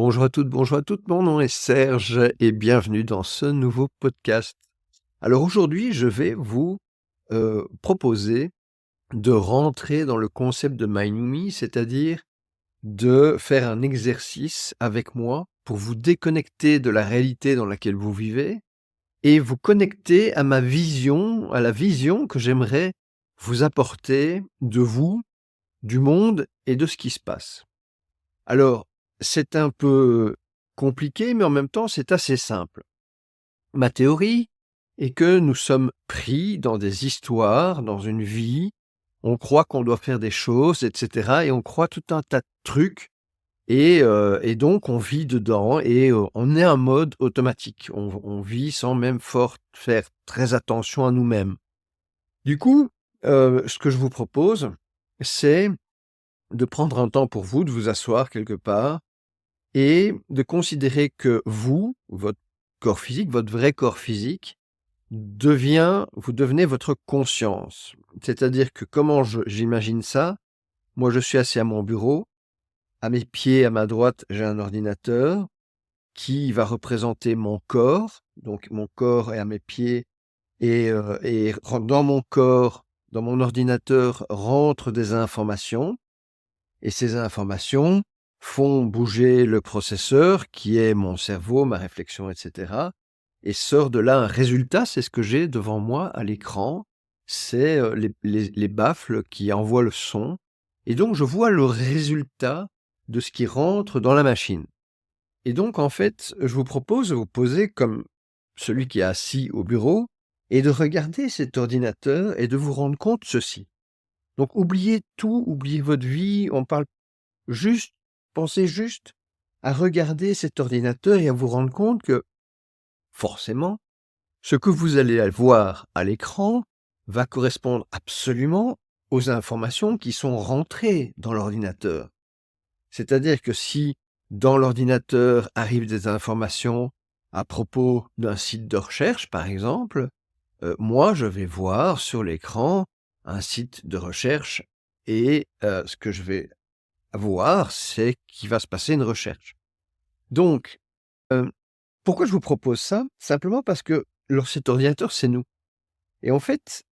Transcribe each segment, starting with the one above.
Bonjour à toutes, bonjour à toutes, mon nom est Serge et bienvenue dans ce nouveau podcast. Alors aujourd'hui, je vais vous proposer de rentrer dans le concept de Mindme, c'est-à-dire de faire un exercice avec moi pour vous déconnecter de la réalité dans laquelle vous vivez et vous connecter à ma vision, à la vision que j'aimerais vous apporter de vous, du monde et de ce qui se passe. Alors, c'est un peu compliqué, mais en même temps, c'est assez simple. Ma théorie est que nous sommes pris dans des histoires, dans une vie, on croit qu'on doit faire des choses, etc. Et on croit tout un tas de trucs, et donc on vit dedans, et on est en mode automatique. On vit sans même faire très attention à nous-mêmes. Du coup, ce que je vous propose, c'est de prendre un temps pour vous, de vous asseoir quelque part, et de considérer que vous, votre corps physique, votre vrai corps physique, vous devenez votre conscience. C'est-à-dire que comment j'imagine ça? Moi, je suis assis à mon bureau. À mes pieds, à ma droite, j'ai un ordinateur qui va représenter mon corps. Donc, mon corps est à mes pieds et dans mon corps, dans mon ordinateur, rentrent des informations. Et ces informations font bouger le processeur qui est mon cerveau, ma réflexion, etc. Et sort de là un résultat, c'est ce que j'ai devant moi à l'écran, c'est les baffles qui envoient le son. Et donc je vois le résultat de ce qui rentre dans la machine. Et donc en fait, je vous propose de vous poser comme celui qui est assis au bureau et de regarder cet ordinateur et de vous rendre compte ceci. Donc oubliez tout, oubliez votre vie, Juste, pensez juste à regarder cet ordinateur et à vous rendre compte que, forcément, ce que vous allez voir à l'écran va correspondre absolument aux informations qui sont rentrées dans l'ordinateur. C'est-à-dire que si dans l'ordinateur arrivent des informations à propos d'un site de recherche, par exemple, moi je vais voir sur l'écran un site de recherche et ce que je vais voir, c'est qu'il va se passer une recherche. Donc, pourquoi je vous propose ça? Simplement parce que cet ordinateur, c'est nous. Et en fait,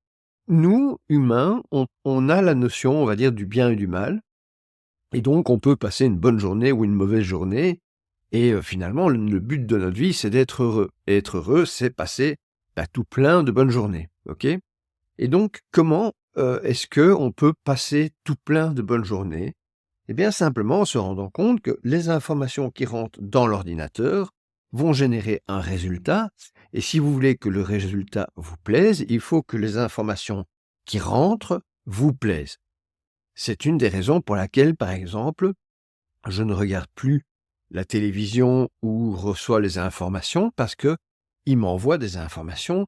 nous, humains, on a la notion, on va dire, du bien et du mal. Et donc, on peut passer une bonne journée ou une mauvaise journée. Et finalement, le but de notre vie, c'est d'être heureux. Et être heureux, c'est passer tout plein de bonnes journées. OK? Et donc, comment est-ce qu'on peut passer tout plein de bonnes journées? Eh bien, simplement en se rendant compte que les informations qui rentrent dans l'ordinateur vont générer un résultat. Et si vous voulez que le résultat vous plaise, il faut que les informations qui rentrent vous plaisent. C'est une des raisons pour laquelle, par exemple, je ne regarde plus la télévision ou reçois les informations parce que il m'envoie des informations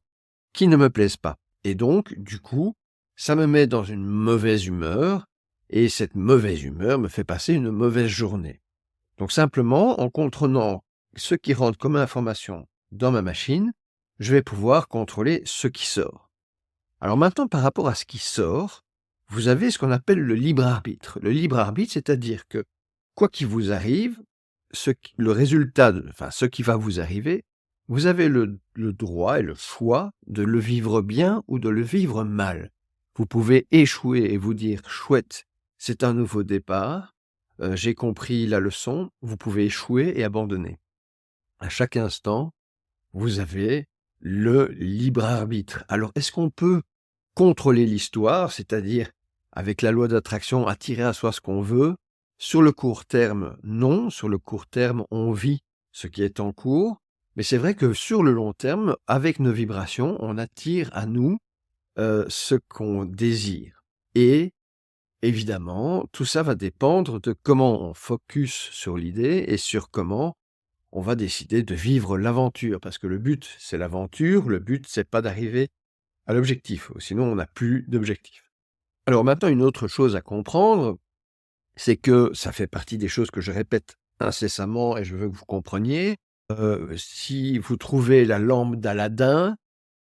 qui ne me plaisent pas. Et donc, du coup, ça me met dans une mauvaise humeur, et cette mauvaise humeur me fait passer une mauvaise journée. Donc simplement, en contrôlant ce qui rentre comme information dans ma machine, je vais pouvoir contrôler ce qui sort. Alors maintenant, par rapport à ce qui sort, vous avez ce qu'on appelle le libre arbitre. Le libre arbitre, c'est-à-dire que, quoi qu'il vous arrive, le résultat, ce qui va vous arriver, vous avez le droit et le choix de le vivre bien ou de le vivre mal. Vous pouvez échouer et vous dire « chouette, c'est un nouveau départ, j'ai compris la leçon », vous pouvez échouer et abandonner. À chaque instant, vous avez le libre arbitre. Alors, est-ce qu'on peut contrôler l'histoire, c'est-à-dire, avec la loi d'attraction, attirer à soi ce qu'on veut? Sur le court terme, non. Sur le court terme, on vit ce qui est en cours. Mais c'est vrai que sur le long terme, avec nos vibrations, on attire à nous ce qu'on désire. Et évidemment, tout ça va dépendre de comment on focus sur l'idée et sur comment on va décider de vivre l'aventure. Parce que le but, c'est l'aventure. Le but, c'est pas d'arriver à l'objectif. Sinon, on n'a plus d'objectif. Alors maintenant, une autre chose à comprendre, c'est que ça fait partie des choses que je répète incessamment et je veux que vous compreniez. Si vous trouvez la lampe d'Aladin,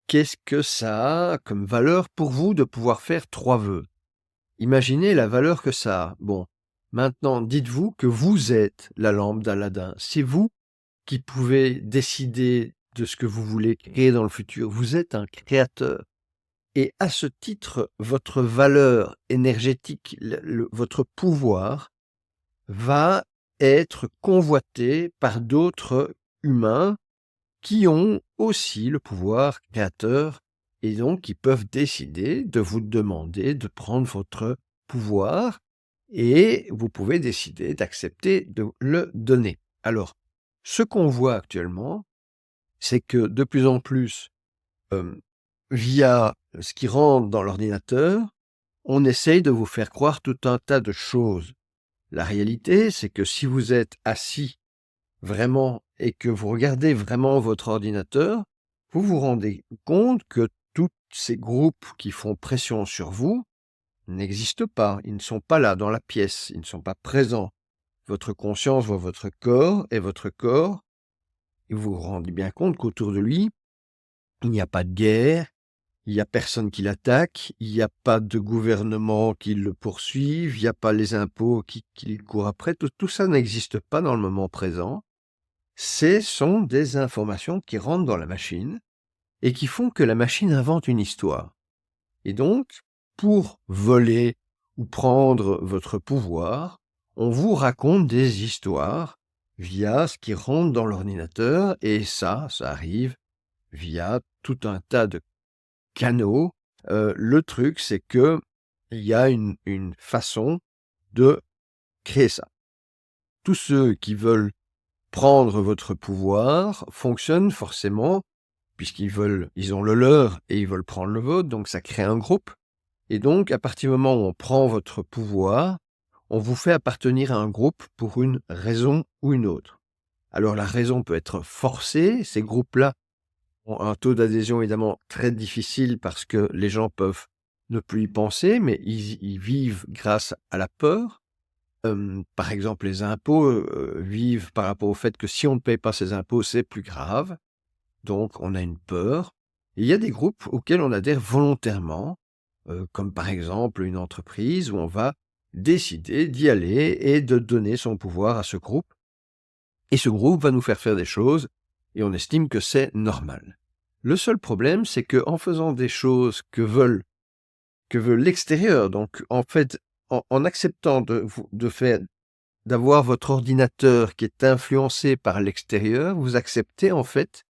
qu'est-ce que ça a comme valeur pour vous de pouvoir faire 3 vœux? Imaginez la valeur que ça a. Bon, Maintenant, dites-vous que vous êtes la lampe d'Aladin. C'est vous qui pouvez décider de ce que vous voulez créer dans le futur. Vous êtes un créateur. Et à ce titre, votre valeur énergétique, votre pouvoir va être convoité par d'autres humains qui ont aussi le pouvoir créateur et donc qui peuvent décider de vous demander de prendre votre pouvoir et vous pouvez décider d'accepter de le donner. Alors, ce qu'on voit actuellement, c'est que de plus en plus, via ce qui rentre dans l'ordinateur, on essaye de vous faire croire tout un tas de choses. La réalité, c'est que si vous êtes assis vraiment et que vous regardez vraiment votre ordinateur, vous vous rendez compte que tous ces groupes qui font pression sur vous n'existent pas. Ils ne sont pas là dans la pièce, ils ne sont pas présents. Votre conscience voit votre corps et votre corps, et vous vous rendez bien compte qu'autour de lui, il n'y a pas de guerre, il n'y a personne qui l'attaque, il n'y a pas de gouvernement qui le poursuive, il n'y a pas les impôts qui le courent après. Tout ça n'existe pas dans le moment présent. Ce sont des informations qui rentrent dans la machine et qui font que la machine invente une histoire. Et donc, pour voler ou prendre votre pouvoir, on vous raconte des histoires via ce qui rentre dans l'ordinateur, et ça arrive via tout un tas de canaux. Le truc, c'est que il y a une façon de créer ça. Tous ceux qui veulent prendre votre pouvoir fonctionnent forcément, ils ont le leur et ils veulent prendre le vôtre, donc ça crée un groupe. Et donc, à partir du moment où on prend votre pouvoir, on vous fait appartenir à un groupe pour une raison ou une autre. Alors la raison peut être forcée, ces groupes-là ont un taux d'adhésion évidemment très difficile parce que les gens peuvent ne plus y penser, mais ils vivent grâce à la peur. Par exemple, les impôts vivent par rapport au fait que si on ne paye pas ses impôts, c'est plus grave. Donc on a une peur. Et il y a des groupes auxquels on adhère volontairement, comme par exemple une entreprise où on va décider d'y aller et de donner son pouvoir à ce groupe. Et ce groupe va nous faire des choses et on estime que c'est normal. Le seul problème, c'est qu'en faisant des choses que veut l'extérieur, donc en fait, en acceptant d'avoir votre ordinateur qui est influencé par l'extérieur, vous acceptez en fait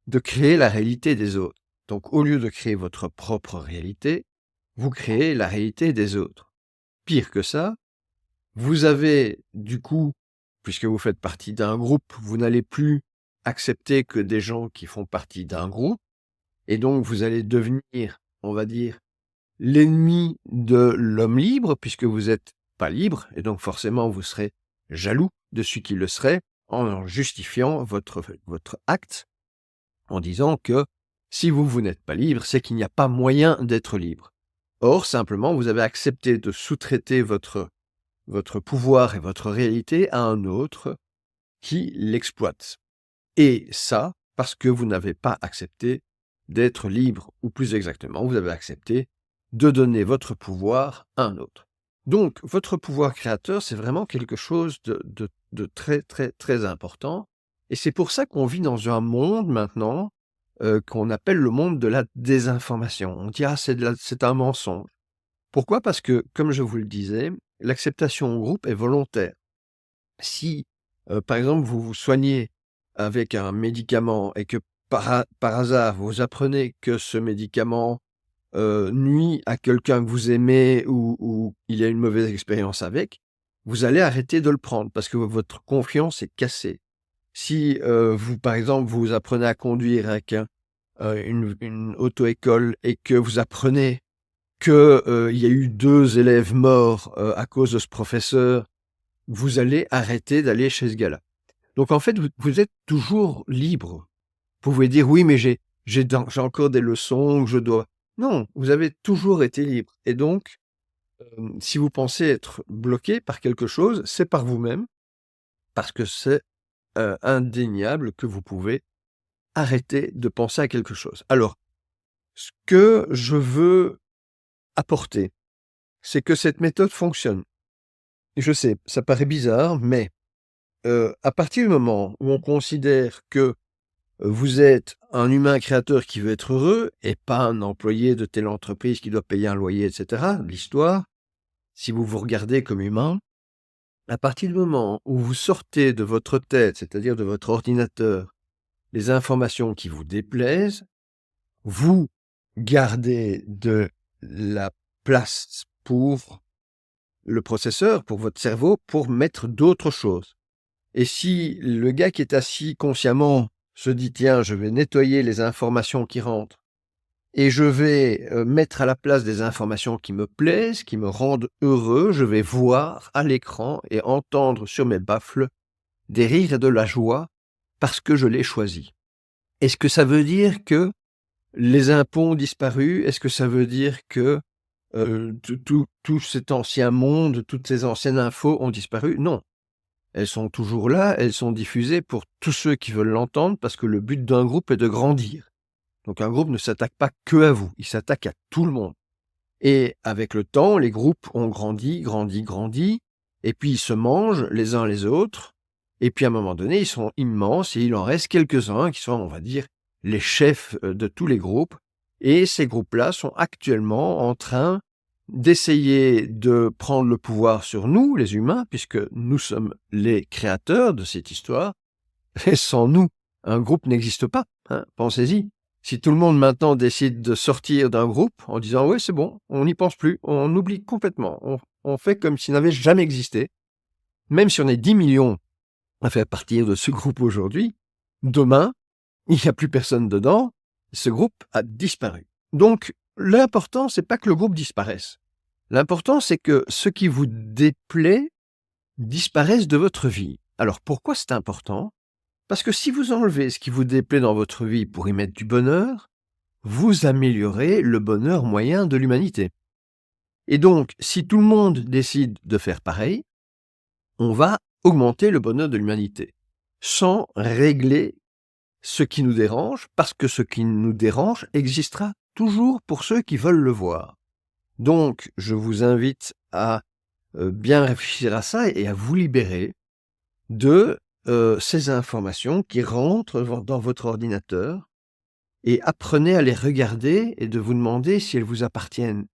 de créer la réalité des autres. Donc au lieu de créer votre propre réalité, vous créez la réalité des autres. Pire que ça, vous avez du coup, puisque vous faites partie d'un groupe, vous n'allez plus accepter que des gens qui font partie d'un groupe, et donc vous allez devenir, on va dire, l'ennemi de l'homme libre, puisque vous n'êtes pas libre, et donc forcément vous serez jaloux de celui qui le serait, en justifiant votre acte, en disant que si vous n'êtes pas libre, c'est qu'il n'y a pas moyen d'être libre. Or, simplement, vous avez accepté de sous-traiter votre pouvoir et votre réalité à un autre qui l'exploite. Et ça, parce que vous n'avez pas accepté d'être libre, ou plus exactement, vous avez accepté de donner votre pouvoir à un autre. Donc, votre pouvoir créateur, c'est vraiment quelque chose de très, très, très important. Et c'est pour ça qu'on vit dans un monde maintenant qu'on appelle le monde de la désinformation. On dit « Ah, c'est un mensonge ». Pourquoi? Parce que, comme je vous le disais, l'acceptation au groupe est volontaire. Si, par exemple, vous vous soignez avec un médicament et que par hasard, vous apprenez que ce médicament nuit à quelqu'un que vous aimez ou il y a une mauvaise expérience avec, vous allez arrêter de le prendre parce que votre confiance est cassée. Si, vous, par exemple, vous apprenez à conduire avec une auto-école et que vous apprenez que, il y a eu 2 élèves morts, à cause de ce professeur, vous allez arrêter d'aller chez ce gars-là. Donc en fait, vous êtes toujours libre. Vous pouvez dire: «Oui, mais j'ai encore des leçons que je dois». Non, vous avez toujours été libre et donc, si vous pensez être bloqué par quelque chose, c'est par vous-même, parce que c'est, indéniable que vous pouvez arrêter de penser à quelque chose. Alors, ce que je veux apporter, c'est que cette méthode fonctionne. je sais, ça paraît bizarre, mais à partir du moment où on considère que vous êtes un humain créateur qui veut être heureux et pas un employé de telle entreprise qui doit payer un loyer, et cetera, l'histoire, si vous vous regardez comme humain, à partir du moment où vous sortez de votre tête, c'est-à-dire de votre ordinateur, les informations qui vous déplaisent, vous gardez de la place pour le processeur, pour votre cerveau, pour mettre d'autres choses. Et si le gars qui est assis consciemment se dit: «Tiens, je vais nettoyer les informations qui rentrent et je vais, mettre à la place des informations qui me plaisent, qui me rendent heureux, je vais voir à l'écran et entendre sur mes baffles des rires et de la joie parce que je l'ai choisi». Est-ce que ça veut dire que les impôts ont disparu? Est-ce que ça veut dire que, tout cet ancien monde, toutes ces anciennes infos ont disparu? Non. Elles sont toujours là, elles sont diffusées pour tous ceux qui veulent l'entendre parce que le but d'un groupe est de grandir. Donc un groupe ne s'attaque pas que à vous, il s'attaque à tout le monde. Et avec le temps, les groupes ont grandi, grandi, grandi, et puis ils se mangent les uns les autres, et puis à un moment donné, ils sont immenses, et il en reste quelques-uns qui sont, on va dire, les chefs de tous les groupes, et ces groupes-là sont actuellement en train d'essayer de prendre le pouvoir sur nous, les humains, puisque nous sommes les créateurs de cette histoire, et sans nous, un groupe n'existe pas, hein, pensez-y. Si tout le monde maintenant décide de sortir d'un groupe en disant: «Ouais, c'est bon, on n'y pense plus, on oublie complètement, on fait comme s'il n'avait jamais existé», même si on est 10 millions à faire partir de ce groupe aujourd'hui, demain, il n'y a plus personne dedans, ce groupe a disparu. Donc l'important, c'est pas que le groupe disparaisse. L'important, c'est que ce qui vous déplaît disparaisse de votre vie. Alors pourquoi c'est important? Parce que si vous enlevez ce qui vous déplaît dans votre vie pour y mettre du bonheur, vous améliorez le bonheur moyen de l'humanité. Et donc, si tout le monde décide de faire pareil, on va augmenter le bonheur de l'humanité, sans régler ce qui nous dérange, parce que ce qui nous dérange existera toujours pour ceux qui veulent le voir. Donc, je vous invite à bien réfléchir à ça et à vous libérer de ces informations qui rentrent dans votre ordinateur et apprenez à les regarder et de vous demander si elles vous appartiennent,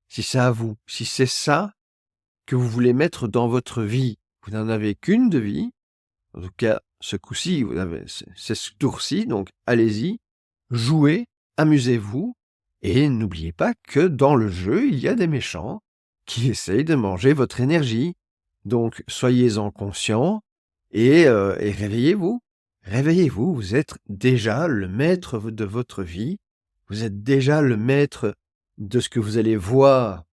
si c'est à vous, si c'est ça que vous voulez mettre dans votre vie. Vous n'en avez qu'une de vie, en tout cas ce coup-ci, c'est ce tour-ci, donc allez-y, jouez, amusez-vous et n'oubliez pas que dans le jeu, il y a des méchants qui essayent de manger votre énergie. Donc soyez-en conscients et réveillez-vous. Réveillez-vous, vous êtes déjà le maître de votre vie, vous êtes déjà le maître de ce que vous allez voir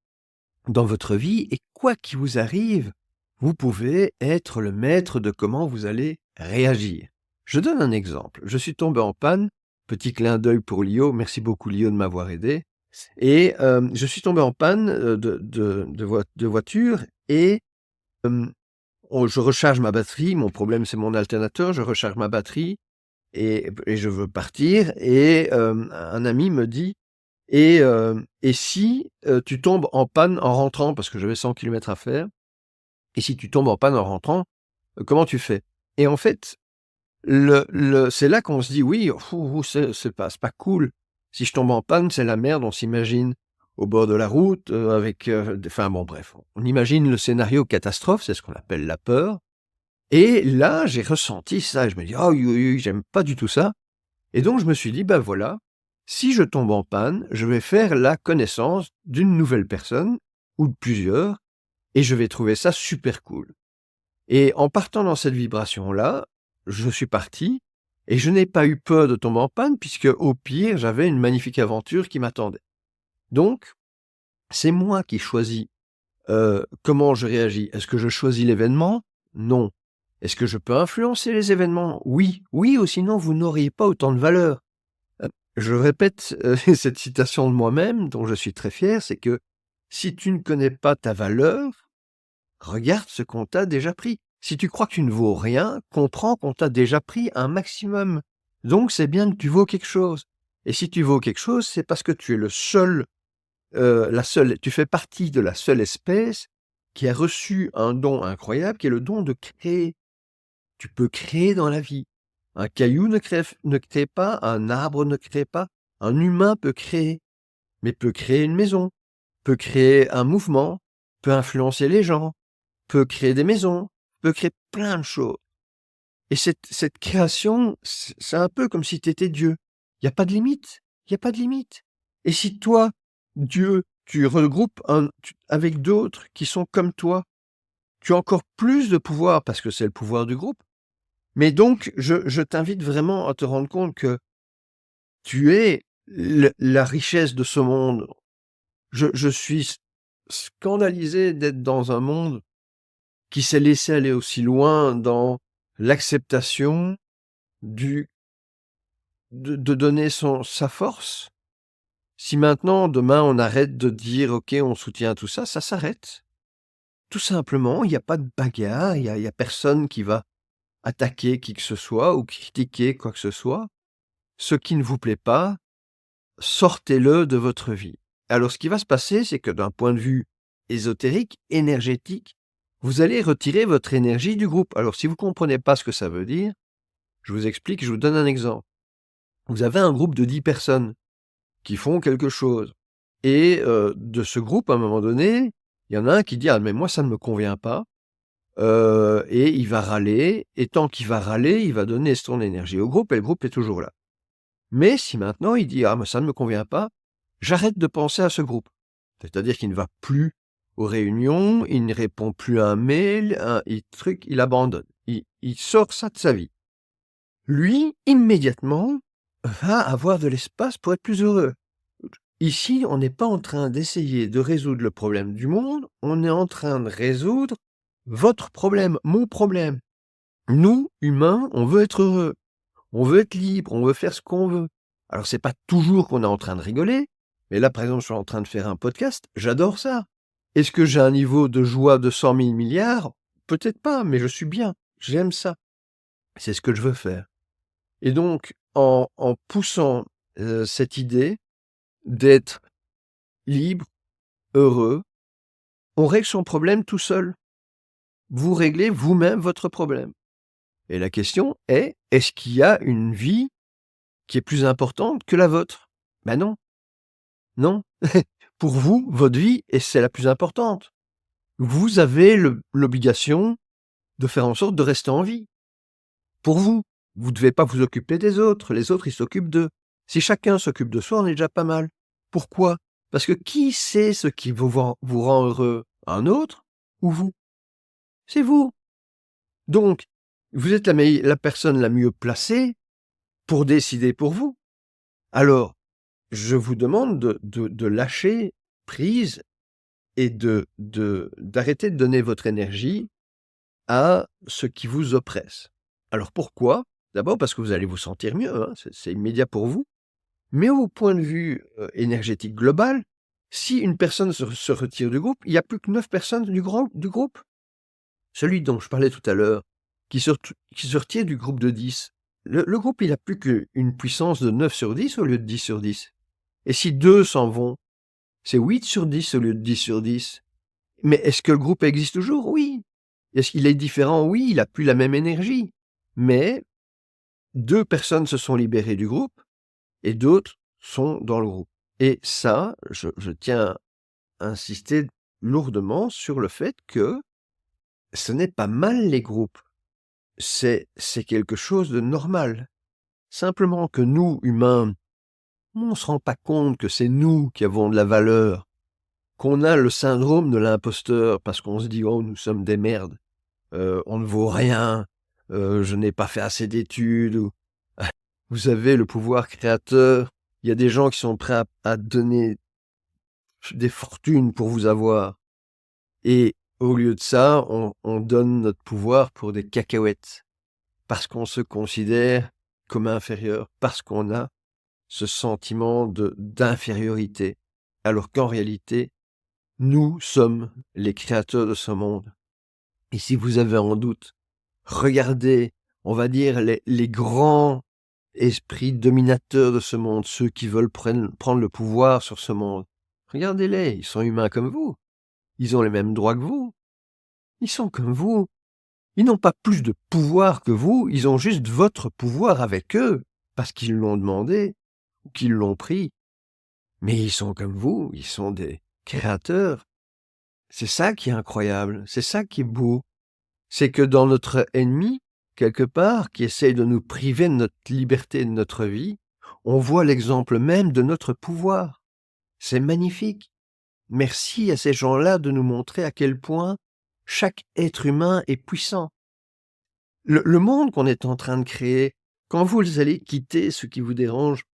dans votre vie et quoi qu'il vous arrive, vous pouvez être le maître de comment vous allez réagir. Je donne un exemple. Je suis tombé en panne, petit clin d'œil pour Lio, merci beaucoup Lio de m'avoir aidé, et je suis tombé en panne de voiture et je recharge ma batterie. Mon problème, c'est mon alternateur. Je recharge ma batterie et je veux partir. Et un ami me dit: et si tu tombes en panne en rentrant, parce que j'avais 100 km à faire, et si tu tombes en panne en rentrant, comment tu fais? Et en fait, c'est là qu'on se dit: oui, c'est pas cool. Si je tombe en panne, c'est la merde, on s'imagine au bord de la route, avec, enfin bon bref, on imagine le scénario catastrophe, c'est ce qu'on appelle la peur. Et là, j'ai ressenti ça, je me dis: «Ah oui, oui, oui, j'aime pas du tout ça». Et donc je me suis dit: «Bah voilà, si je tombe en panne, je vais faire la connaissance d'une nouvelle personne ou de plusieurs et je vais trouver ça super cool». Et en partant dans cette vibration-là, je suis parti et je n'ai pas eu peur de tomber en panne puisque au pire, j'avais une magnifique aventure qui m'attendait. Donc, c'est moi qui choisis, comment je réagis. Est-ce que je choisis l'événement? Non. Est-ce que je peux influencer les événements? Oui. Oui, ou sinon vous n'auriez pas autant de valeur. Je répète, cette citation de moi-même dont je suis très fier, c'est que si tu ne connais pas ta valeur, regarde ce qu'on t'a déjà pris. Si tu crois que tu ne vaux rien, comprends qu'on t'a déjà pris un maximum. Donc c'est bien que tu vaux quelque chose. Et si tu vaux quelque chose, c'est parce que tu es le seul, tu fais partie de la seule espèce qui a reçu un don incroyable, qui est le don de créer. Tu peux créer dans la vie. Un caillou ne crée pas, un arbre ne crée pas, un humain peut créer, mais peut créer une maison, peut créer un mouvement, peut influencer les gens, peut créer des maisons, peut créer plein de choses. Et cette création, c'est un peu comme si tu étais Dieu. Il y a pas de limite, il y a pas de limite. Et si toi, Dieu, tu regroupes avec d'autres qui sont comme toi, tu as encore plus de pouvoir parce que c'est le pouvoir du groupe. Mais donc, je t'invite vraiment à te rendre compte que tu es la richesse de ce monde. Je suis scandalisé d'être dans un monde qui s'est laissé aller aussi loin dans l'acceptation de donner sa force. Si maintenant, demain, on arrête de dire, OK, on soutient tout ça, ça s'arrête. Tout simplement, il n'y a pas de bagarre, il y a personne qui va attaquer qui que ce soit ou critiquer quoi que ce soit. Ce qui ne vous plaît pas, sortez-le de votre vie. Alors ce qui va se passer, c'est que d'un point de vue ésotérique, énergétique, vous allez retirer votre énergie du groupe. Alors si vous ne comprenez pas ce que ça veut dire, je vous explique, je vous donne un exemple. Vous avez un groupe de 10 personnes qui font quelque chose. Et de ce groupe, à un moment donné, il y en a un qui dit « Ah mais moi ça ne me convient pas ». Et il va râler, et tant qu'il va râler, il va donner son énergie au groupe et le groupe est toujours là. Mais si maintenant il dit « Ah mais ça ne me convient pas », j'arrête de penser à ce groupe. C'est-à-dire qu'il ne va plus aux réunions, il ne répond plus à un mail, il abandonne. Il sort ça de sa vie. Lui, immédiatement, va avoir de l'espace pour être plus heureux. Ici, on n'est pas en train d'essayer de résoudre le problème du monde, on est en train de résoudre votre problème, mon problème. Nous, humains, on veut être heureux, on veut être libre, on veut faire ce qu'on veut. Alors c'est pas toujours qu'on est en train de rigoler, mais là par exemple je suis en train de faire un podcast, j'adore ça. Est-ce que j'ai un niveau de joie de 100 000 milliards? Peut-être pas, mais je suis bien, j'aime ça. C'est ce que je veux faire. Et donc en poussant cette idée d'être libre, heureux, on règle son problème tout seul. Vous réglez vous-même votre problème. Et la question est, est-ce qu'il y a une vie qui est plus importante que la vôtre? Ben non. Non. Pour vous, votre vie, et c'est la plus importante. Vous avez l'obligation de faire en sorte de rester en vie. Pour vous. Vous ne devez pas vous occuper des autres. Les autres, ils s'occupent d'eux. Si chacun s'occupe de soi, on est déjà pas mal. Pourquoi? Parce que qui sait ce qui vous rend heureux? Un autre ou vous? C'est vous. Donc, vous êtes la personne la mieux placée pour décider pour vous. Alors, je vous demande de lâcher prise et d'arrêter de donner votre énergie à ce qui vous oppresse. Alors pourquoi? D'abord parce que vous allez vous sentir mieux, hein, c'est immédiat pour vous. Mais au point de vue énergétique global, si une personne se retire du groupe, il n'y a plus que 9 personnes du groupe. Celui dont je parlais tout à l'heure, qui se retire du groupe de 10, le groupe, il n'a plus qu'une puissance de 9 sur 10 au lieu de 10 sur 10. Et si 2 s'en vont, c'est 8 sur 10 au lieu de 10 sur 10. Mais est-ce que le groupe existe toujours? Oui. Est-ce qu'il est différent? Oui, il n'a plus la même énergie. Mais 2 personnes se sont libérées du groupe et d'autres sont dans le groupe. Et ça, je tiens à insister lourdement sur le fait que ce n'est pas mal les groupes. C'est quelque chose de normal. Simplement que nous, humains, on ne se rend pas compte que c'est nous qui avons de la valeur, qu'on a le syndrome de l'imposteur parce qu'on se dit « Oh, nous sommes des merdes, on ne vaut rien, je n'ai pas fait assez d'études. » Vous avez le pouvoir créateur, il y a des gens qui sont prêts à donner des fortunes pour vous avoir. Et au lieu de ça, on donne notre pouvoir pour des cacahuètes, parce qu'on se considère comme inférieur, parce qu'on a ce sentiment d'infériorité, alors qu'en réalité, nous sommes les créateurs de ce monde. Et si vous avez un doute, regardez, on va dire, les grands esprits dominateurs de ce monde, ceux qui veulent prendre le pouvoir sur ce monde. Regardez-les, ils sont humains comme vous. Ils ont les mêmes droits que vous. Ils sont comme vous. Ils n'ont pas plus de pouvoir que vous, ils ont juste votre pouvoir avec eux, parce qu'ils l'ont demandé ou qu'ils l'ont pris. Mais ils sont comme vous, ils sont des créateurs. C'est ça qui est incroyable, c'est ça qui est beau. C'est que dans notre ennemi, quelque part, qui essaye de nous priver de notre liberté et de notre vie, on voit l'exemple même de notre pouvoir. C'est magnifique. Merci à ces gens-là de nous montrer à quel point chaque être humain est puissant. Le monde qu'on est en train de créer, quand vous allez quitter ce qui vous dérange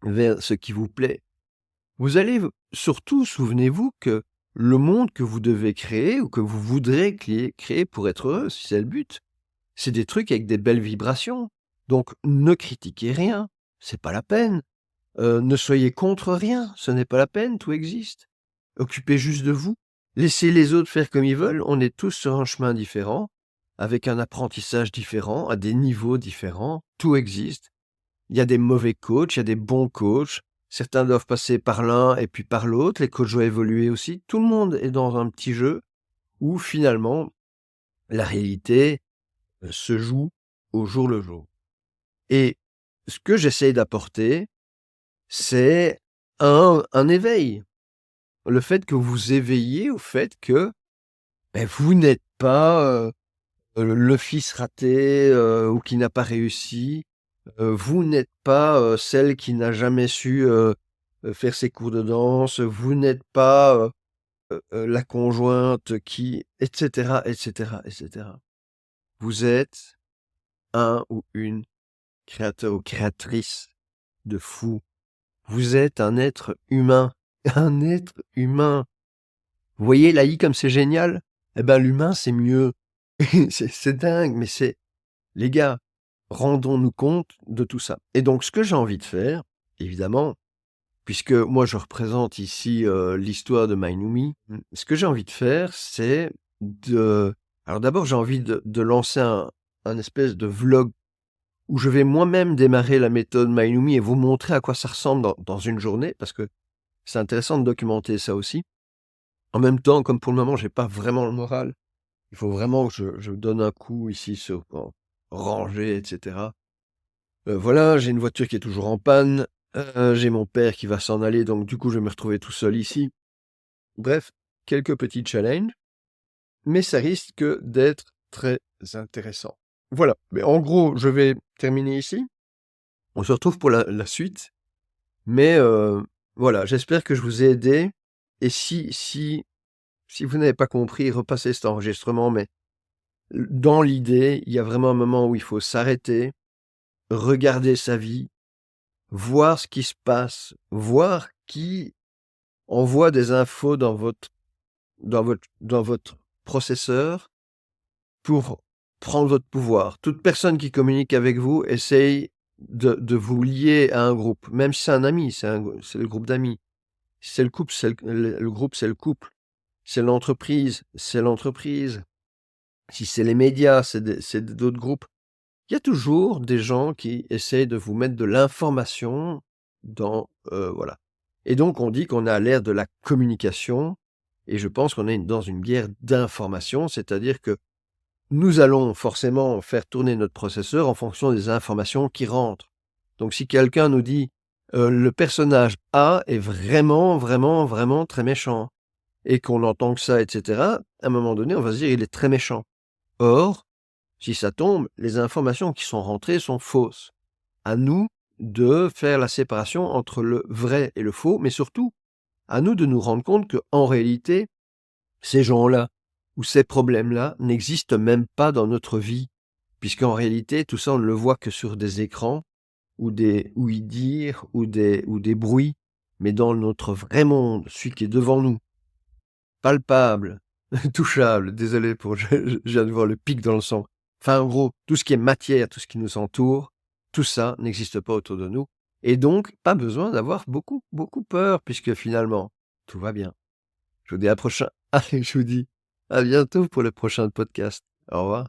vers ce qui vous plaît, vous allez surtout, souvenez-vous que le monde que vous devez créer ou que vous voudrez créer pour être heureux, si c'est le but, c'est des trucs avec des belles vibrations. Donc ne critiquez rien, c'est pas la peine. Ne soyez contre rien, ce n'est pas la peine, tout existe. Occupez juste de vous. Laissez les autres faire comme ils veulent, on est tous sur un chemin différent, avec un apprentissage différent, à des niveaux différents, tout existe. Il y a des mauvais coachs, il y a des bons coachs, certains doivent passer par l'un et puis par l'autre, les coachs doivent évoluer aussi. Tout le monde est dans un petit jeu où finalement la réalité se joue au jour le jour. Et ce que j'essaye d'apporter, c'est un éveil. Le fait que vous éveillez au fait que vous n'êtes pas le fils raté ou qui n'a pas réussi. Vous n'êtes pas celle qui n'a jamais su faire ses cours de danse. Vous n'êtes pas la conjointe qui, etc., etc., etc. Vous êtes un ou une créateur ou créatrice de fou. Vous êtes un être humain. Un être humain. Vous voyez l'AI comme c'est génial? Eh ben l'humain c'est mieux. C'est dingue, mais c'est... Les gars, rendons-nous compte de tout ça. Et donc ce que j'ai envie de faire, évidemment, puisque moi je représente ici l'histoire de Mainumi, ce que j'ai envie de faire, c'est de... Alors d'abord j'ai envie de lancer un espèce de vlog où je vais moi-même démarrer la méthode Mainumi et vous montrer à quoi ça ressemble dans une journée, parce que c'est intéressant de documenter ça aussi. En même temps, comme pour le moment, j'ai pas vraiment le moral, il faut vraiment que je donne un coup ici sur ranger, etc. Voilà, j'ai une voiture qui est toujours en panne, j'ai mon père qui va s'en aller, donc du coup, je vais me retrouver tout seul ici. Bref, quelques petits challenges, mais ça risque d'être très intéressant. Voilà, mais en gros, je vais terminer ici. On se retrouve pour la suite, mais voilà, j'espère que je vous ai aidé. Et si vous n'avez pas compris, repassez cet enregistrement, mais dans l'idée, il y a vraiment un moment où il faut s'arrêter, regarder sa vie, voir ce qui se passe, voir qui envoie des infos dans votre processeur pour prendre votre pouvoir. Toute personne qui communique avec vous essaye de vous lier à un groupe, même si c'est un ami, c'est le groupe d'amis. Si c'est le couple, c'est le groupe, c'est le couple. C'est l'entreprise, c'est l'entreprise. Si c'est les médias, c'est d'autres groupes. Il y a toujours des gens qui essayent de vous mettre de l'information dans... voilà. Et donc on dit qu'on a l'ère de la communication, et je pense qu'on est dans une guerre d'information, c'est-à-dire que nous allons forcément faire tourner notre processeur en fonction des informations qui rentrent. Donc si quelqu'un nous dit le personnage A est vraiment, vraiment, vraiment très méchant, et qu'on entend que ça, etc., à un moment donné, on va se dire il est très méchant. Or, si ça tombe, les informations qui sont rentrées sont fausses. À nous de faire la séparation entre le vrai et le faux, mais surtout, à nous de nous rendre compte qu'en réalité, ces gens-là ou ces problèmes-là n'existent même pas dans notre vie, puisqu'en réalité, tout ça, on ne le voit que sur des écrans, ou des ouï-dire, ou des bruits, mais dans notre vrai monde, celui qui est devant nous, palpable, touchable, désolé je viens de voir le pic dans le sang. Enfin, en gros, tout ce qui est matière, tout ce qui nous entoure, tout ça n'existe pas autour de nous. Et donc, pas besoin d'avoir beaucoup, beaucoup peur, puisque finalement, tout va bien. Je vous dis à bientôt pour le prochain podcast. Au revoir.